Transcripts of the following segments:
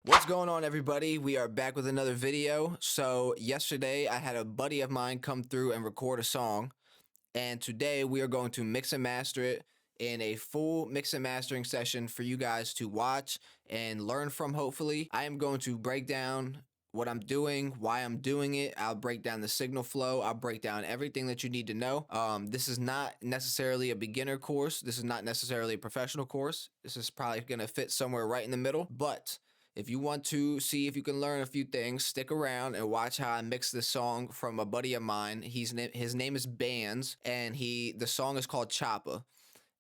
What's going on, everybody? We are back with another video. So yesterday I had a buddy of mine come through and record a song, and today we are going to mix and master it in a full mix and mastering session for you guys to watch and learn from. Hopefully I am going to break down what I'm doing, why I'm doing it. I'll break down the signal flow. I'll break down everything that you need to know. This is not necessarily a beginner course. This is not necessarily a professional course. This is probably going to fit somewhere right in the middle, but if you want to see if you can learn a few things, stick around and watch how I mix this song from a buddy of mine. His name is Bands, and the song is called Choppa,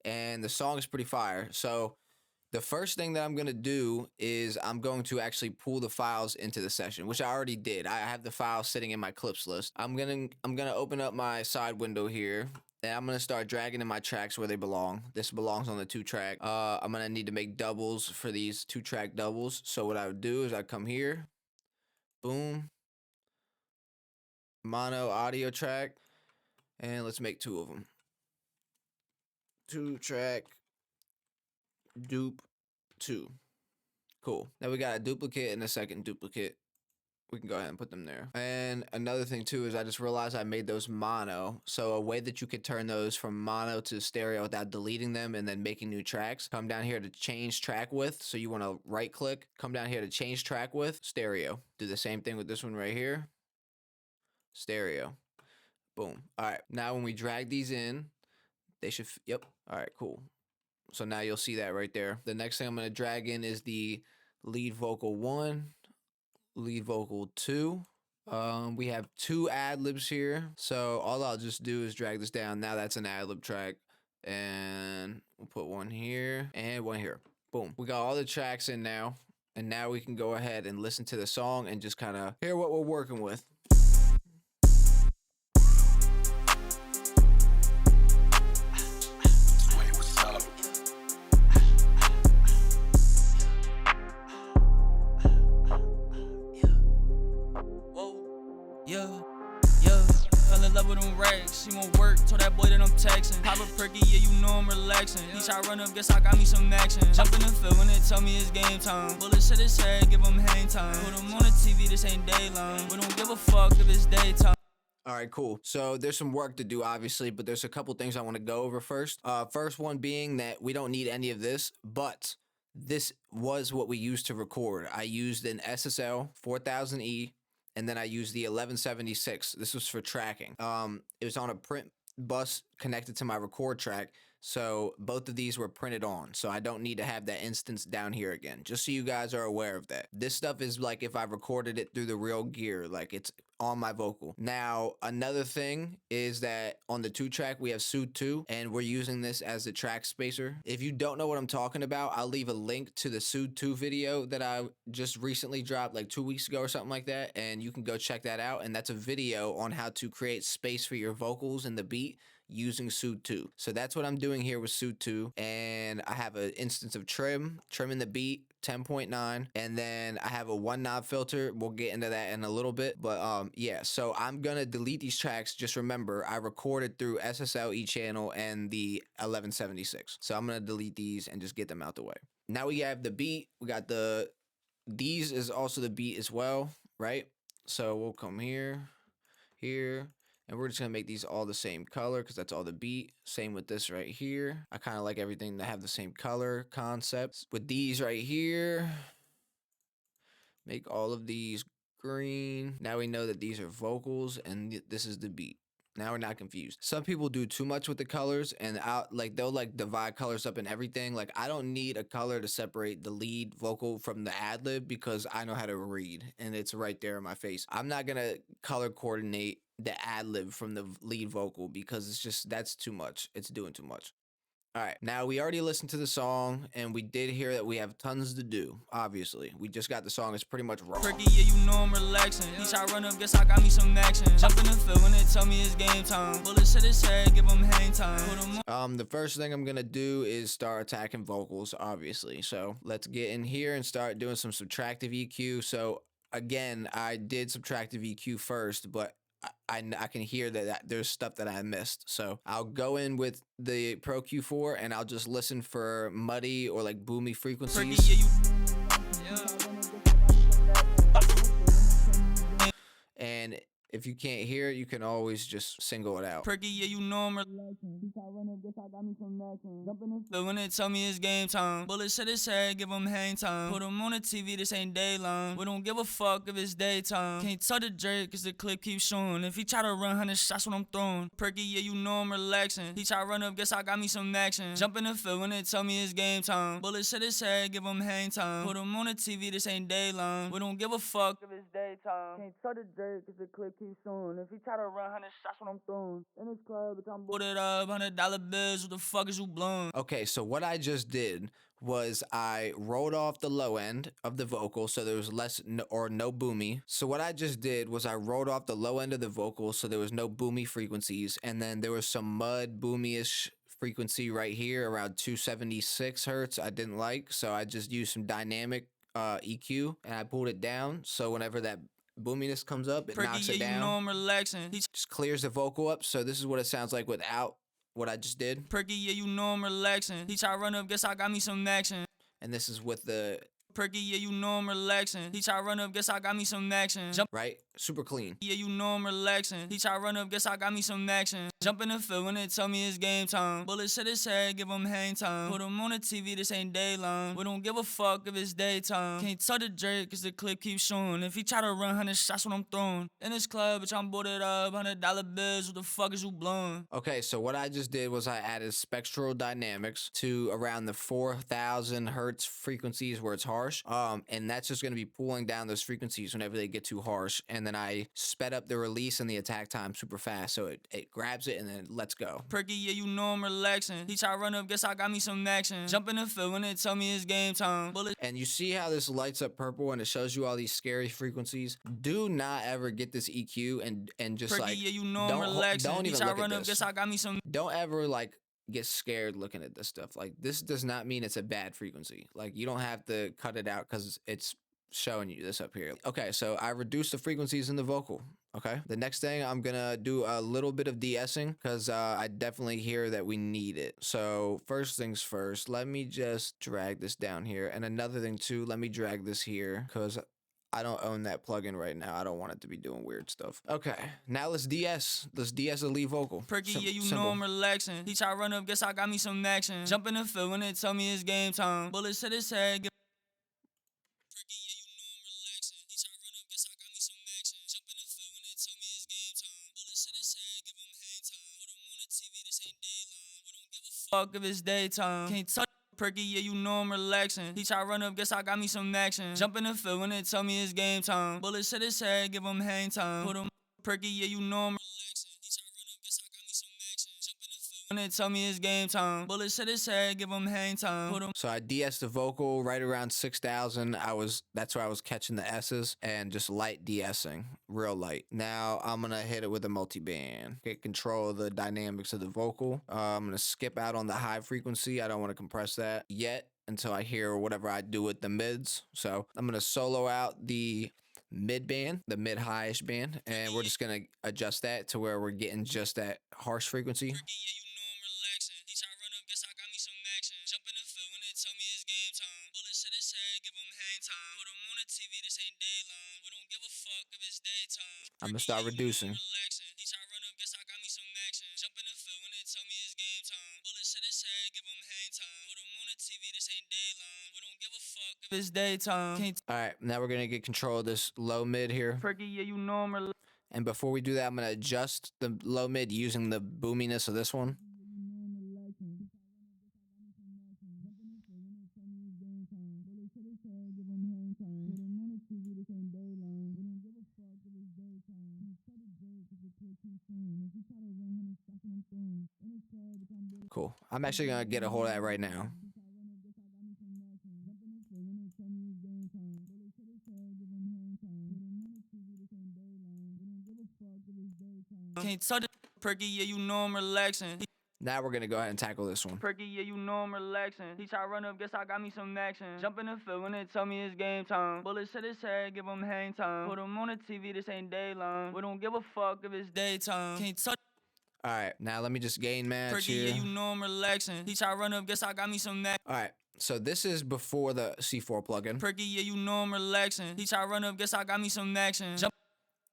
and the song is pretty fire. So the first thing that I'm going to do is I'm going to actually pull the files into the session, which I already did. I have the files sitting in my clips list. I'm going to open up my side window here, and I'm going to start dragging in my tracks where they belong. This belongs on the 2-track. I'm going to need to make doubles for these 2-track doubles. So what I would do is I come here, boom, mono audio track, and let's make 2 of them. 2-track, dupe 2. Cool. Now we got a duplicate and a second duplicate. We can go ahead and put them there. And another thing too is I just realized I made those mono. So a way that you could turn those from mono to stereo without deleting them and then making new tracks, come down here to change track width. So you want to right click, come down here to change track width, stereo. Do the same thing with this one right here. Stereo. Boom. All right. Now when we drag these in, they should, yep. All right, cool. So now you'll see that right there. The next thing I'm going to drag in is the lead vocal 1, lead vocal 2. We have 2 ad-libs here. So all I'll just do is drag this down. Now that's an ad-lib track. And we'll put one here and one here. Boom. We got all the tracks in now. And now we can go ahead and listen to the song and just kind of hear what we're working with. Fell in love with them racks. She won't work, told that boy that I'm texting. Pop a perky, yeah, you know I'm relaxing. He try run up, guess I got me some action. Jump in the field when they tell me it's game time. Bullets to his head, give him hang time. Put him on the TV, this ain't dayline. We don't give a fuck if it's daytime. All right, cool. So there's some work to do, obviously, but there's a couple things I want to go over first. First one being that we don't need any of this, but this was what we used to record. I used an SSL 4000E. And then I used the 1176. This was for tracking. It was on a print bus connected to my record track. So both of these were printed on. So I don't need to have that instance down here again. Just so you guys are aware of that. This stuff is like if I recorded it through the real gear, like it's on my vocal. Now, another thing is that on the 2-track, we have SOOTHE 2, and we're using this as the track spacer. If you don't know what I'm talking about, I'll leave a link to the SOOTHE 2 video that I just recently dropped like 2 weeks ago or something like that, and you can go check that out. And that's a video on how to create space for your vocals in the beat using SOOTHE 2. So that's what I'm doing here with SOOTHE 2, and I have an instance of trimming the beat 10.9, and then I have a 1 knob filter. We'll get into that in a little bit, but yeah, so I'm gonna delete these tracks. Just remember, I recorded through SSL channel and the 1176, so I'm gonna delete these and just get them out the way. Now we have the beat. We got these is also the beat as well, right? So we'll come here, and we're just going to make these all the same color because that's all the beat. Same with this right here. I kind of like everything to have the same color concepts. With these right here, make all of these green. Now we know that these are vocals and this is the beat. Now we're not confused. Some people do too much with the colors and they'll divide colors up and everything. Like, I don't need a color to separate the lead vocal from the ad-lib because I know how to read and it's right there in my face. I'm not gonna color coordinate the ad-lib from the lead vocal because it's just, that's too much. It's doing too much. All right, now we already listened to the song and we did hear that we have tons to do. Obviously, we just got the song. It's pretty much raw. Perky, yeah, you know I'm relaxing. He try run up, guess I got me some action. Jump in the field when they tell me it's game time. Bullets to his head, give him hang time. Put him on. The first thing I'm gonna do is start attacking vocals, obviously. So let's get in here and start doing some subtractive EQ. So again, I did subtractive EQ first, but I can hear that there's stuff that I missed. So I'll go in with the Pro Q4 and I'll just listen for muddy or like boomy frequencies. if you can't hear it, you can always just single it out. Perky, yeah, you know I'm relaxing. He try run up, guess I got me some action. Jumping in the when they tell me it's game time. Bullet shit his head, give him hang time. Put him on the TV, this ain't dayline. We don't give a fuck if it's daytime. Can't touch the Drake, cause the clip keeps showing. If he try to run 100 shots when I'm throwing. Perky, yeah, you know I'm relaxing. He try run up, guess I got me some action. Jump in the field when they tell me it's game time. Bullet shit his head, give him hang time. Put him on the TV, this ain't dayline. We don't give a fuck if it's daytime. Can't touch the Drake, cause the clip keeps showing. If he try to run 100 shots when I'm throwing. In this club, bitch, I'm booted up, $100 bills, what the fuck is you blowing? Okay, so what I just did was I rolled off the low end of the vocal so there was less or no boomy. So what I just did was I rolled off the low end of the vocal so there was no boomy frequencies, and then there was some mud boomy-ish frequency right here around 276 hertz I didn't like, so I just used some dynamic EQ and I pulled it down so whenever that boominess comes up, it knocks it down. You know I'm relaxing. He just clears the vocal up, so this is what it sounds like without what I just did. Perky, yeah, you know I'm relaxing. He try run up, guess I got me some action. And this is with the Perky, yeah, you know I'm relaxing. He try run up, guess I got me some action. Jump, right? Super clean. Yeah, you know I'm relaxing. He try run up, guess I got me some action. Jump in the field when they tell me it's game time. Bullet shit his head, give him hang time. Put him on the TV, this ain't dayline. We don't give a fuck if it's daytime. Can't touch the Drake, cause the clip keeps showing. If he try to run 100 shots when I'm throwing. In this club, bitch, I'm booted up, $100 bills, what the fuck is you blowing? Okay, so what I just did was I added spectral dynamics to around the 4,000 hertz frequencies where it's harsh. And that's just gonna be pulling down those frequencies whenever they get too harsh. And then I sped up the release and the attack time super fast, so it grabs it and then lets go. Perky, yeah, you know I'm relaxing. He try run up, guess I got me some action. Jump in the field when they tell me it's game time. Bullet. And you see how this lights up purple and it shows you all these scary frequencies? Do not ever get this EQ and just Perky, like yeah, you know I'm relaxing. Don't he even try look run at up, this. guess I got me some. Don't ever like get scared looking at this stuff. Like this does not mean it's a bad frequency. Like you don't have to cut it out because it's showing you this up here. Okay, so I reduced the frequencies in the vocal. Okay, the next thing I'm gonna do a little bit of de-essing because I definitely hear that we need it. So first things first, let me just drag this down here. And another thing too, let me drag this here because I don't own that plugin right now. I don't want it to be doing weird stuff. Okay, now let's de-ess. Let's de-ess the lead vocal. Perky, yeah, you know I'm relaxing. He try run up, guess I got me some action. Jump in the field when they tell me it's game time. Bullet shit his head. Perky, yeah, you know I'm relaxing. He try run up, guess I got me some action. Jump in the field when they tell me it's game time. Bullet shit his head, give him hang time. Put him on the TV, this ain't dayline. We don't give a fuck if it's daytime. Can't touch. Perky, yeah, you know I'm relaxing. He try run up, guess I got me some action. Jump in the field when they tell me it's game time. Bullet shit his head, give him hang time. Put him. Perky, yeah, you know I'm relaxing. He try run up, guess I got me some action. Jump in the field when they tell me it's game time. Bullet shit his head, give him hang time. Put him. So I de-essed the vocal right around 6,000. That's where I was catching the S's and just light de-essing, real light. Now I'm gonna hit it with a multi-band. Get control of the dynamics of the vocal. I'm gonna skip out on the high frequency. I don't want to compress that yet until I hear whatever I do with the mids. So I'm gonna solo out the mid band, the mid highish band, and we're just gonna adjust that to where we're getting just that harsh frequency. I'm gonna start reducing. It's daytime. All right, now we're gonna get control of this low mid here. Perky, yeah, you know I'm. And before we do that, I'm gonna adjust the low mid using the boominess of this one. Cool. I'm actually gonna get a hold of that right now. Can't touch it. Perky, yeah, you know I'm relaxing. Now we're gonna go ahead and tackle this one. Perky, yeah, you know I'm relaxing. He try run up, guess I got me some action. Jump in the field when they tell me it's game time. Bullet shit his head, give him hang time. Put him on the TV, this ain't dayline. We don't give a fuck if it's daytime. Can't touch. All right, now let me just gain match Perky, here. yeah, you know I'm relaxing. He try run up, guess I got me some action. All right, so this is before the C4 plugin. Perky, yeah, you know I'm relaxing. He try run up, guess I got me some action. Jump.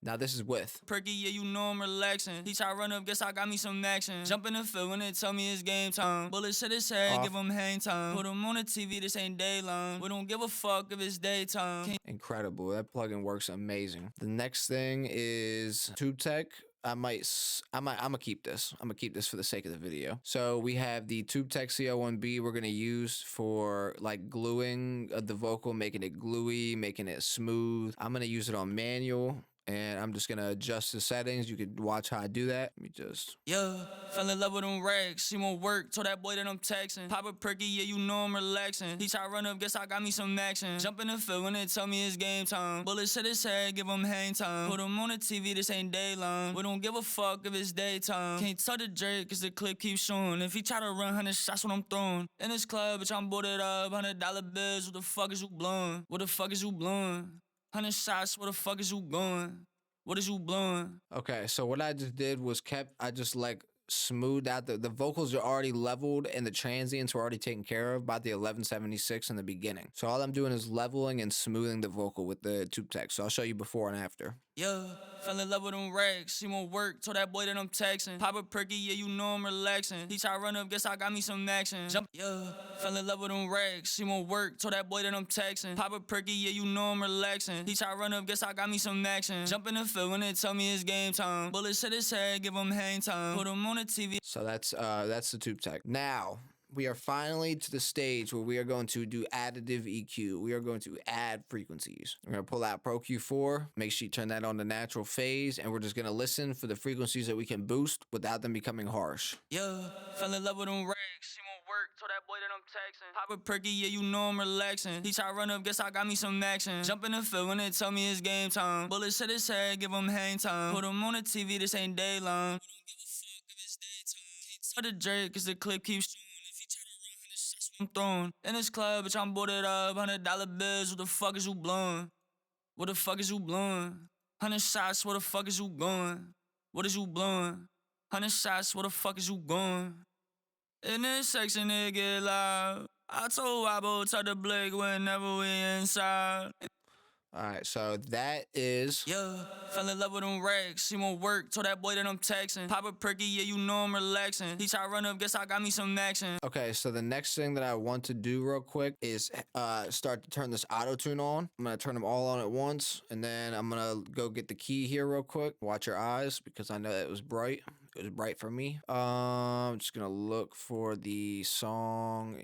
Now this is with. Perky, yeah, you know I'm relaxing. He try run up, guess I got me some action. Jump in the field when they tell me it's game time. Bullets to his head, give him hang time. Put him on the TV, this ain't day long. We don't give a fuck if it's daytime. Incredible. That plugin works amazing. The next thing is TubeTech. I'm gonna keep this. I'm gonna keep this for the sake of the video. So we have the TubeTech CO1B we're gonna use for like gluing the vocal, making it gluey, making it smooth. I'm gonna use it on manual. And I'm just gonna adjust the settings. You could watch how I do that. Let me just. Yeah, fell in love with them rags. She won't work, told that boy that I'm texting. Pop a perky, yeah, you know I'm relaxing. He try run up, guess I got me some action. Jump in the field when they tell me it's game time. Bullets to his head, give him hang time. Put him on the TV, this ain't day long. We don't give a fuck if it's daytime. Can't touch the Drake, cause the clip keeps showing. If he try to run 100 shots when I'm throwing. In this club, bitch, I'm boarded up. $100 bills, what the fuck is you blowing? What the fuck is you blowing? 100 shots, where the fuck is you going? What is you blowing? Okay, so what I just did was I just like smoothed out the vocals are already leveled and the transients were already taken care of by the 1176 in the beginning. So all I'm doing is leveling and smoothing the vocal with the TubeTech. So I'll show you before and after. Yeah, fell in love with them rags. She won't work, told that boy that I'm texting. Pop a perky, yeah, you know I'm relaxing. He try run up, guess I got me some action. Jump, yeah, fell in love with them rags. She won't work, told that boy that I'm texting. Pop a perky, yeah, you know I'm relaxing. He try run up, guess I got me some action. Jump in the field when they tell me it's game time. Bullets to his head, give him hang time. Put him on the TV. So that's the TubeTech. Now we are finally to the stage where we are going to do additive EQ. We are going to add frequencies. We're going to pull out Pro Q4, make sure you turn that on to natural phase, and we're just going to listen for the frequencies that we can boost without them becoming harsh. Yeah, fell in love with them rags. She won't work, told that boy that I'm texting. Pop a perky, yeah, you know I'm relaxing. He try run up, guess I got me some action. Jump in the field when they tell me it's game time. Bullets to his head, give him hang time. Put him on the TV, this ain't day long. The Drake, cause the clip keeps showing. If he try to run 100 shots when I'm throwing. In this club, bitch, I'm boarded up. $100 bills, what the fuck is you blowing? What the fuck is you blowing? 100 shots, where the fuck is you going? What is you blowing? 100 shots, where the fuck is you going? In this section, it get loud. I told Wabo, tell the Blake whenever we inside. All right, so that is. Yeah, fell in love with them rags. She won't work, told that boy that I'm texting. Pop a perky, yeah, you know I'm relaxing. He try run up, guess I got me some action. Okay, so the next thing that I want to do real quick is start to turn this auto-tune on. I'm gonna turn them all on at once, and then I'm gonna go get the key here real quick. Watch your eyes, because I know that it was bright. It was bright for me. I'm just gonna look for the song.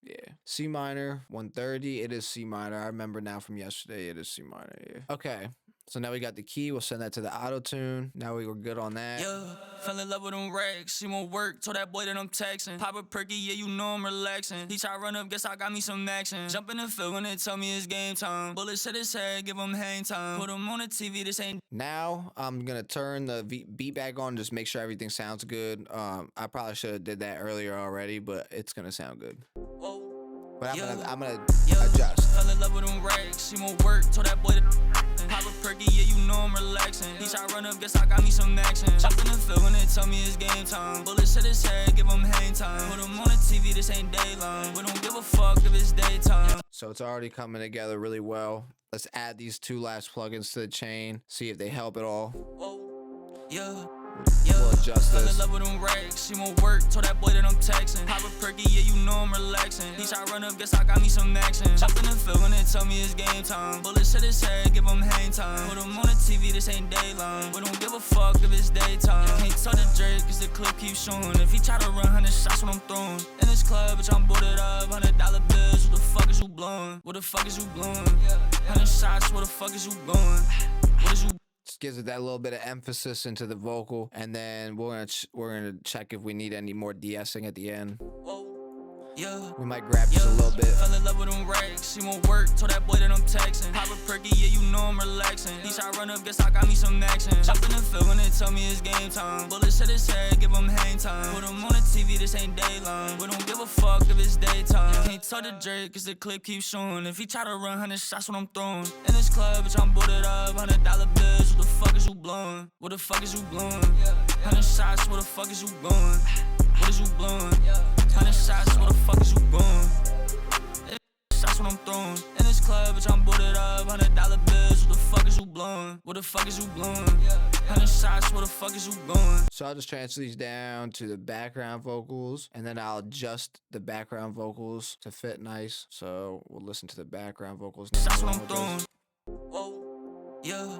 Yeah, C minor, 130. It is C minor. I remember now from yesterday. It is C minor. Yeah. Okay. So now we got the key. We'll send that to the auto tune. Now we were good on that. Yeah, fell in love with them rags. She won't work, told that boy that I'm texting. Pop a perky, yeah, you know I'm relaxing. He try run up, guess I got me some action. Jump in the field when they tell me it's game time. Bullets to his head, give him hang time. Put him on the TV, this ain't. Now I'm gonna turn the beat back on, just make sure everything sounds good. I probably should have did that earlier already, but it's gonna sound good. But I'm gonna adjust. Fell in love with them rags. She won't work, told that boy that pop a perky, yeah, you know I'm relaxing. He try run up, guess I got me some action. Jump in the field when they tell me it's game time. Bullets to his head, give him hang time. Put him on the TV, this ain't day long. We don't give a fuck if it's daytime. So it's already coming together really well. Let's add these two last plugins to the chain, see if they help at all. Yeah. We'll adjust Fell in this. love with them rags. She won't work, told that boy that I'm texting. Pop a perky, yeah, you know I'm relaxing. He try run up, guess I got me some action. Jump in the field when they tell me it's game time. Bullets to his head, give him hang time. Put him on the TV, this ain't day long. We don't give a fuck if it's daytime. Can't touch the Drake, cause the clip keeps showing. If he try to run 100 shots when I'm throwing. In this club, bitch, I'm boarded up. $100 bills, what the fuck is you blowing? What the fuck is you blowing? 100 shots, where the fuck is you going? What is you? Just gives it that little bit of emphasis into the vocal, and then we're gonna check if we need any more de-essing at the end. Yeah. We might grab just a little bit. Fell in love with them rags. She won't work, told that boy that I'm texting. Pop a perky, yeah, you know I'm relaxing. He try run up, guess I got me some action. Jump in the field when they tell me it's game time. Bullets to his head, give him hang time. Put him on the TV, this ain't day long. We don't give a fuck if it's daytime. Can't touch the Drake, cause the clip keeps showing. If he try to run 100 shots when I'm throwing. In this club, bitch, I'm boarded up. $100 bills, what the fuck is you blowing? What the fuck is you blowing? 100 shots, where the fuck is you going? What is you blowing? 100 shots, where the fuck is you going? Shots when I'm throwing. In this club, bitch, I'm boarded up. $100 bills, what the fuck is you blowing? blowing? What the fuck is you blowing? 100 shots, where the fuck is you going? So I'll just transfer these down to the background vocals, and then I'll adjust the background vocals to fit nice. So we'll listen to the background vocals now. That's what I'm throwing. Whoa, yeah.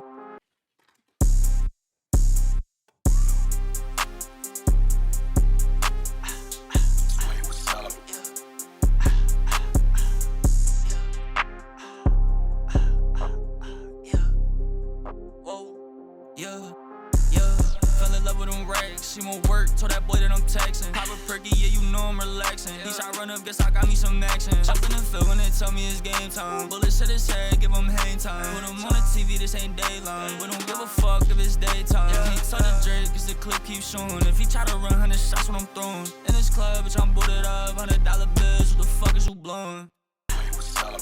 She won't work, told that boy that I'm texting. Pop a perky, yeah, you know I'm relaxing. Each I run up, guess I got me some action. Jump in the field when they tell me it's game time. Bullets to his head, give him hang time. Put him on the TV, this ain't dayline. We don't give a fuck if it's daytime. Can't tell the Drake, cause the clip keeps showing. If he try to run 100 shots when I'm throwing. In this club, bitch, I'm booted up. $100 bills, what the fuck is you blowing? What's up?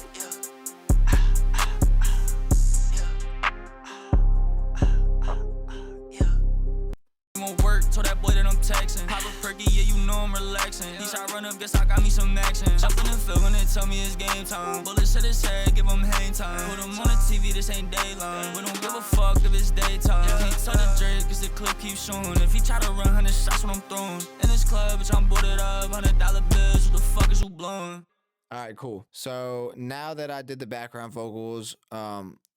Won't work, told that boy that I'm texting. Pop a perky, yeah, you know I'm relaxing. Each I run up, guess I got me some action. Jump in the field when they tell me it's game time. Bullets to his head, give him hang time. Put him on the TV, this ain't dayline. We don't give a fuck if it's daytime. Can't tell the Drake, cause the clip keeps showing. If he try to run 100 shots when I'm throwing. In this club, bitch, I'm booted up. $100 bills, what the fuck is you blowing? All right, cool. So now that I did the background vocals,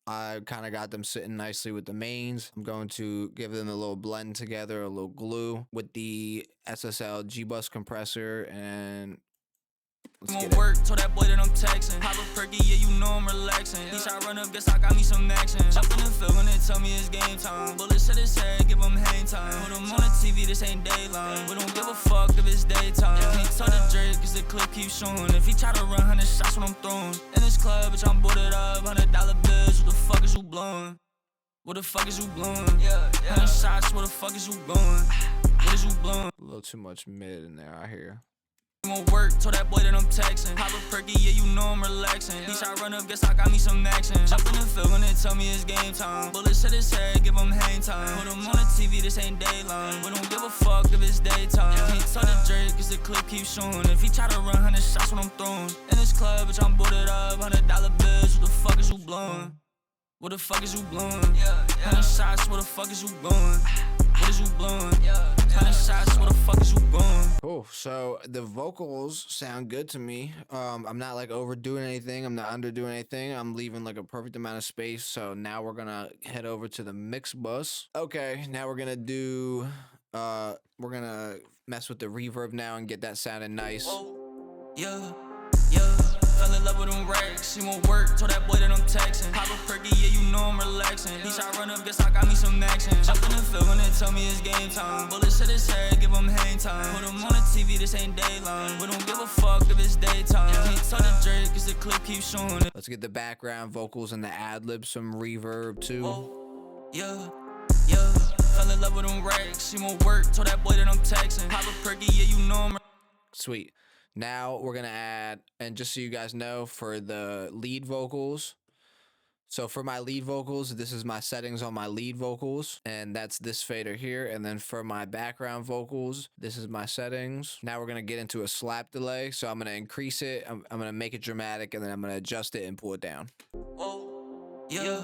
I kind of got them sitting nicely with the mains. I'm going to give them a little blend together, a little glue with the SSL G-Bus compressor, and let's get it. Work, told that boy that I'm texting. Pop a perky, yeah, you know I'm relaxing. Each I run up, guess I got me some action. Jump in the field when they tell me it's game time. Bullets to his head, give him hang time. Put him on the TV, this ain't dayline. We don't give a fuck if it's daytime. Can't tell the Drake, cause the clip keeps showing. If he try to run 100 shots when I'm throwing. In this club, bitch, I'm booted up. $100 bills, what the fuck is you blowing? What the fuck is you blowing? 100 shots, where the fuck is you going? What is you blowing? A little too much mid in there, I hear. Won't work, told that boy that I'm texting. Pop a perky, yeah, you know I'm relaxing. Each I run up, guess I got me some action. Jump in the field when they tell me it's game time. Bullets to his head, give him hang time. Put him on the TV, this ain't dayline. We don't give a fuck if it's daytime. Can't tell the Drake, cause the clip keeps showing. If he try to run 100 shots when I'm throwing. In this club, bitch, I'm booted up. $100 bills, what the fuck is you blowing? What the fuck is you blowing? 100 shots, where the fuck is you going? What is you blowing? 100 shots, where the fuck is you going? Cool. So the vocals sound good to me. I'm not like overdoing anything. I'm not underdoing anything. I'm leaving like a perfect amount of space. So now we're gonna head over to the mix bus. Okay, now we're gonna do we're gonna mess with the reverb now and get that sounding nice. Yeah. Fell in love with them racks, she won't work, told that boy that I'm texting. Pop a perky, yeah, you know I'm relaxing. Each I run up, guess I got me some action. Jump in the field when they tell me it's game time. Bullets to his head, give him hang time. Put him on the TV, this ain't dayline. We don't give a fuck if it's daytime. Can't tell the Drake, cause the clip keeps showing. Let's get the background vocals and the ad-libs, some reverb too. Yeah. Fell in love with them racks, she won't work, told that boy that I'm texting. Pop a perky, yeah, you know I'm sweet. Now we're gonna add, and just so you guys know, for the lead vocals, so for my lead vocals, this is my settings on my lead vocals, and that's this fader here. And then for my background vocals, this is my settings. Now we're gonna get into a slap delay, so I'm gonna increase it, I'm gonna make it dramatic, and then I'm gonna adjust it and pull it down. Yeah.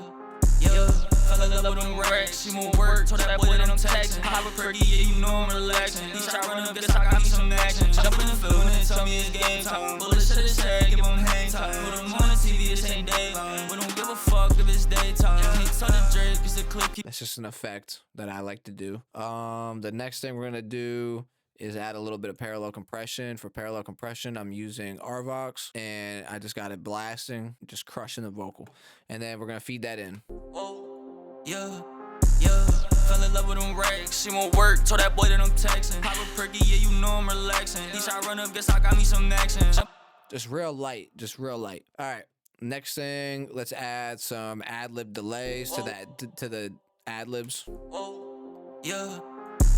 Fell in love with them racks, she won't work, told that boy that I'm texting. Pop a perky, yeah, you know I'm relaxing. Each I run up, guess I got me some action. Jump in the field when they tell me it's game time. Bullets to his head, give him hang time. Put him on the TV, this ain't dayline. We don't give a fuck if it's daytime. Can't tell the Drake, cause the clip keep. That's just an effect that I like to do. The next thing we're gonna do is add a little bit of parallel compression. For parallel compression, I'm using RVox, and I just got it blasting, just crushing the vocal. And then we're gonna feed that in. Yeah. Fell in love with them racks, she won't work, told that boy that I'm texting. Pop a perky, yeah, you know I'm relaxing. Each I run up, guess I got me some action. Just real light, All right, next thing, let's add some ad-lib delays to the ad-libs. Yeah.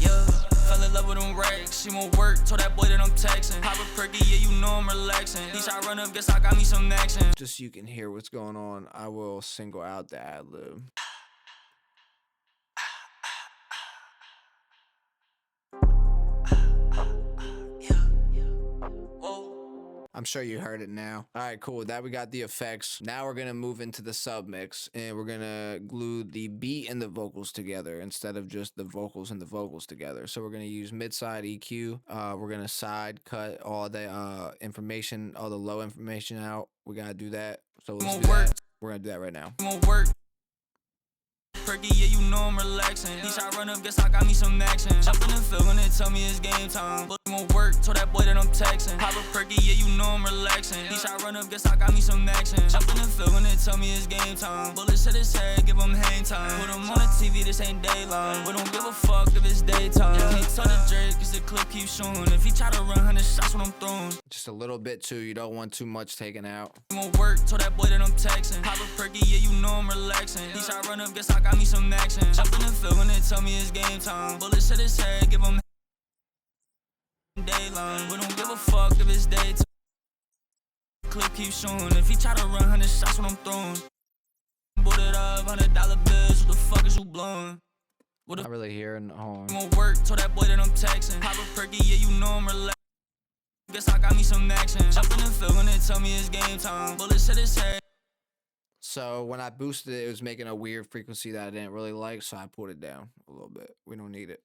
Fell in love with them racks, she won't work, told that boy that I'm texting. Pop a perky, yeah, you know I'm relaxing. Each I run up, guess I got me some action. Just so you can hear what's going on, I will single out the ad-lib. I'm sure you heard it now. All right, cool. That we got the effects. Now we're gonna move into the sub mix, and we're gonna glue the beat and the vocals together instead of just the vocals and the vocals together. So we're gonna use mid-side EQ. We're gonna side cut all the information, all the low information out. We gotta do that. So let's do that. We're gonna do that right now. Perky, yeah, you know I'm relaxing. Each I run up, guess I got me some action. Jump in the field when they tell me it's game time. But it won't work, told that boy that I'm texting. Pop a perky, yeah, you know I'm relaxing. Each I run up, guess I got me some action. Jump in the field when they tell me it's game time. Bullets to his head, give him hang time. Put him on the TV, this ain't daylight. We don't give a fuck if it's daytime. He tell the Drake, cause the clip keeps showing. If he try to run 100 shots when I'm throwing. Just a little bit too, you don't want too much taken out. It won't work, told that boy that I'm texting. Pop a perky, yeah, you know I'm relaxing. Each I run up, guess I got me some action. Jump in the field when they tell me it's game time. Bullets to his head, give him dayline. We don't give a fuck if it's daytime. Clip keeps showing. If he try to run 100 shots when I'm throwing. Boot it up, $100 bills. What the fuck is you blowing? Not really hearing. Hold on. Won't work, told that boy that I'm texting. Pop a perky, yeah, you know I'm relaxing. Guess I got me some action. Jump in the field when they tell me it's game time. Bullets to his head. So when I boosted it, it was making a weird frequency that I didn't really like, so I pulled it down a little bit. We don't need it.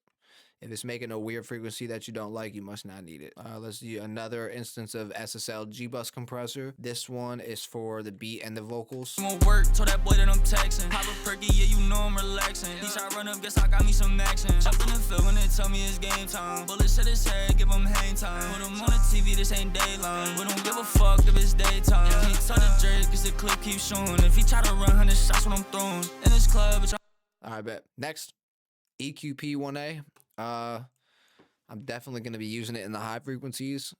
If it's making a weird frequency that you don't like, you must not need it. Let's do another instance of SSL G-Bus compressor. This one is for the beat and the vocals. Won't work, told that boy that I'm texting. Pop a perky, yeah, you know I'm relaxing. Each I run up, guess I got me some action. Jump in the field when they tell me it's game time. Bullets to his head, give him hang time. Put him on the TV, this ain't daylight. We don't give a fuck if it's daytime. He tell the Drake, cause the clip keeps showing. If he try to run 100 shots when I'm throwing. In this club, bitch. Alright, bet. Next, EQP1A. I'm definitely going to be using it in the high frequencies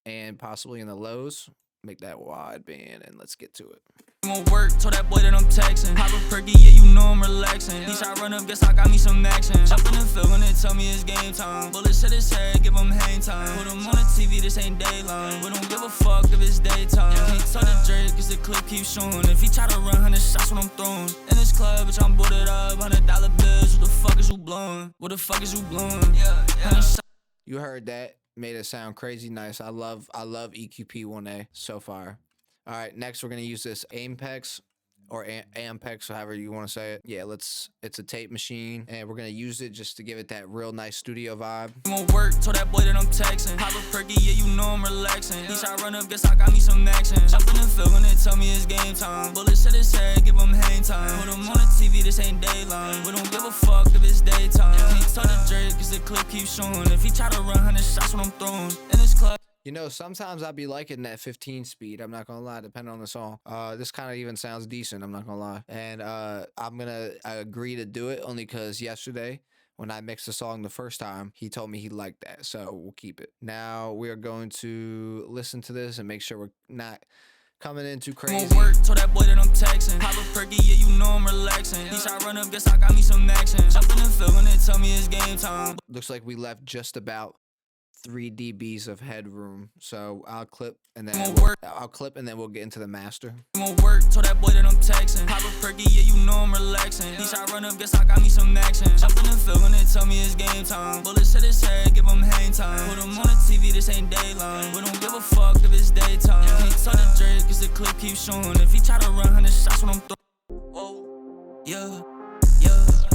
and possibly in the lows. Make that wideband and let's get to it. Won't work, told that boy that I'm texting. Pop a perky, yeah, you know I'm relaxing. Each I run up, guess I got me some action. Jump in the field when they tell me it's game time. Bullets to his head, give him hang time. Put him on the TV, this ain't daylight. We don't give a fuck if it's daytime. He tell the Drake, cause the clip keeps showing. If he try to run 100 shots when I'm throwing. In this club, bitch, I'm booted up, $100 bills. What the fuck is you blowing? What the fuck is you blowing? You heard that. Made it sound crazy nice. I love EQP1A so far. All right, next we're gonna use this Ampex or Ampex, however you want to say it. Yeah, it's a tape machine, and we're gonna use it just to give it that real nice studio vibe. Won't work, told that boy that I'm texting. Pop a perky, yeah, you know I'm relaxing. Each I run up, guess I got me some action. Jump in the field when they tell me it's game time. Bullets to his head, give him hang time. Put him on the TV, this ain't daylight. We don't give a fuck if it's daytime. He tell the Drake, cause the clip keeps showing. If he try to run 100 shots when I'm throwing. In this club. You know, sometimes I'd be liking that 15 speed. I'm not gonna lie, depending on the song. This kind of even sounds decent. I'm not gonna lie. And I'm gonna agree to do it only because yesterday when I mixed the song the first time, he told me he liked that. So we'll keep it. Now we are going to listen to this and make sure we're not coming in too crazy. Won't work, told that boy that I'm texting. Pop a perky, yeah, you know I'm relaxing. Each I run up, guess I got me some action. Jump in the field when they tell me it's game time. Looks like we left just about 3 dBs of headroom, so I'll clip and then we'll get into the master. Won't work, told that boy that I'm texting. Pop a perky, yeah, you know I'm relaxing. Each I run up, guess I got me some action. Jump in the field when they tell me it's game time. Bullets to his head, give him hang time. Put him on the TV, this ain't daylight. We don't give a fuck if it's daytime. He tell the Drake, cause the clip keeps showing. If he try to run 100 shots when I'm throwing. Whoa, yeah.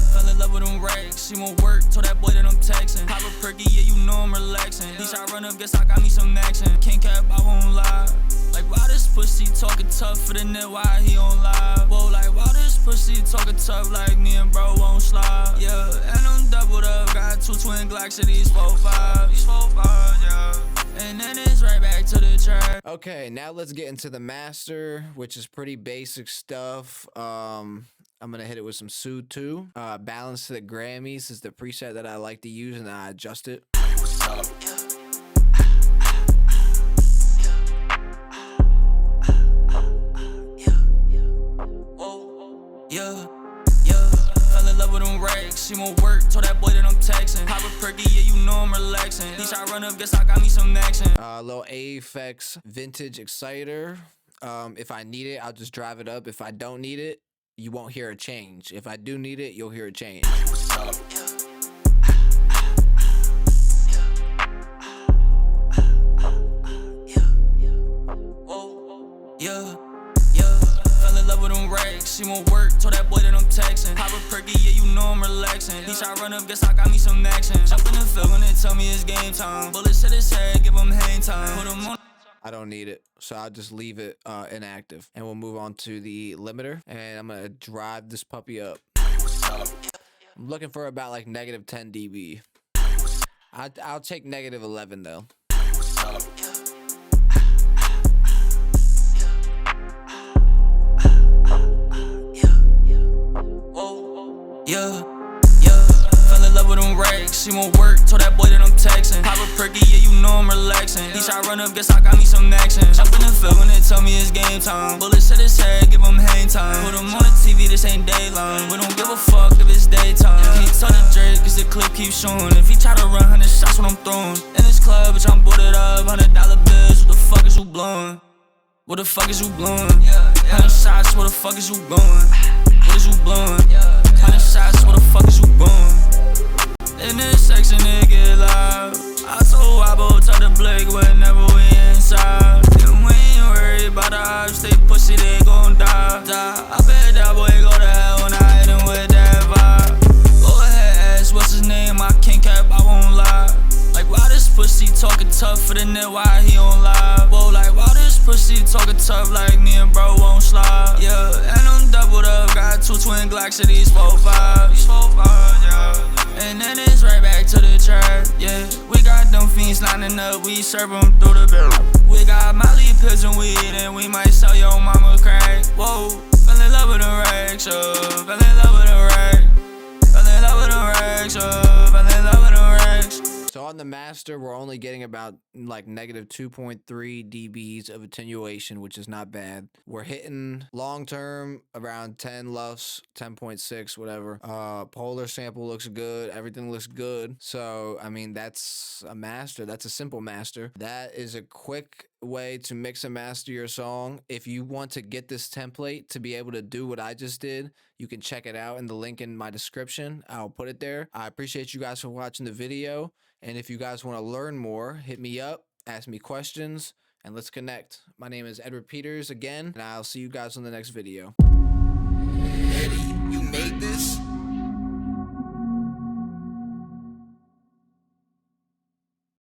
Fell in love with them racks, she won't work, told that boy that I'm texting. Pop a perky, yeah, you know I'm relaxing. Each I run up, guess I got me some action. Can't cap, I won't lie. Like, why this pussy talking tough for the net, why he on live? Whoa, like, why this pussy talking tough like me and bro won't slide? Yeah, and I'm doubled up, got 2 twin Glocks to these 4-5. These 4-5, yeah. And then it's right back to the track. Okay, now let's get into the master, which is pretty basic stuff. I'm gonna hit it with some SOOTHE. Balance to the Grammys is the preset that I like to use, and I adjust it. What's up? Yeah. Fell in love with them racks, she won't work, told that boy that I'm texting. Pop a perky, yeah, you know I'm relaxing. Each I run up, guess I got me some action. Little AFX vintage exciter. If I need it, I'll just drive it up. If I don't need it, you won't hear a change. If I do need it, you'll hear a change. What's up? Yeah. Fell in love with them racks. She won't work, told that boy that I'm texting. Pop a perky, yeah, you know I'm relaxing. He shot run up, guess I got me some action. Jump in the field when they tell me it's game time. Bullets to his head, give him hang time. Put him on. I don't need it, so I'll just leave it inactive. And we'll move on to the limiter, and I'm gonna drive this puppy up. I'm looking for about like -10 dB. I'll take -11 though. Yeah. Fell in love with them racks. She won't work, told that boy that I'm texting. Pop a perky, yeah, you know I'm relaxing. He shot run up, guess I got me some action. Jump in the field when they tell me it's game time. Bullets to his head, give him hang time. Put him on the TV, this ain't dayline. We don't give a fuck if it's daytime. He tell the Drake, cause the clip keeps showing. If he try to run 100 shots when I'm throwing. In this club, bitch, I'm boarded up. $100 bills, what the fuck is you blowing? What the fuck is you blowing? 100 shots, where the fuck is you going? What is you blowing? 100 shots, where the fuck is you going? In this section, it get loud. I told Wabo, tell the Blake whenever we inside. And we ain't worried about the ops, they pussy, they gon' die. I bet that boy go to hell when I hit him with that vibe. Go ahead, ask what's his name, I can't cap, I won't lie. Like, why this pussy talking tough for the net, why he on live? Whoa, like, why this pussy talking tough like me and bro won't slide? Yeah, and I'm doubled up, got 2 twin Glocks of these 4-5. Yeah. And then it's right back to the trap, yeah. We got them fiends lining up, we serve them through the barrel. We got Molly pills and weed, and we might sell your mama crack. Whoa, fell in love with the racks, oh, fell in love with the racks. Fell in love with the racks, oh, fell in love with the racks. So on the master, we're only getting about like -2.3 dBs of attenuation, which is not bad. We're hitting long term around 10 LUFS, 10.6, whatever. Polar sample looks good. Everything looks good. So, I mean, that's a master. That's a simple master. That is a quick way to mix and master your song. If you want to get this template to be able to do what I just did, you can check it out in the link in my description. I'll put it there. I appreciate you guys for watching the video. And if you guys want to learn more, hit me up, ask me questions, and let's connect. My name is Edward Peters again, and I'll see you guys on the next video. Eddie, you made this?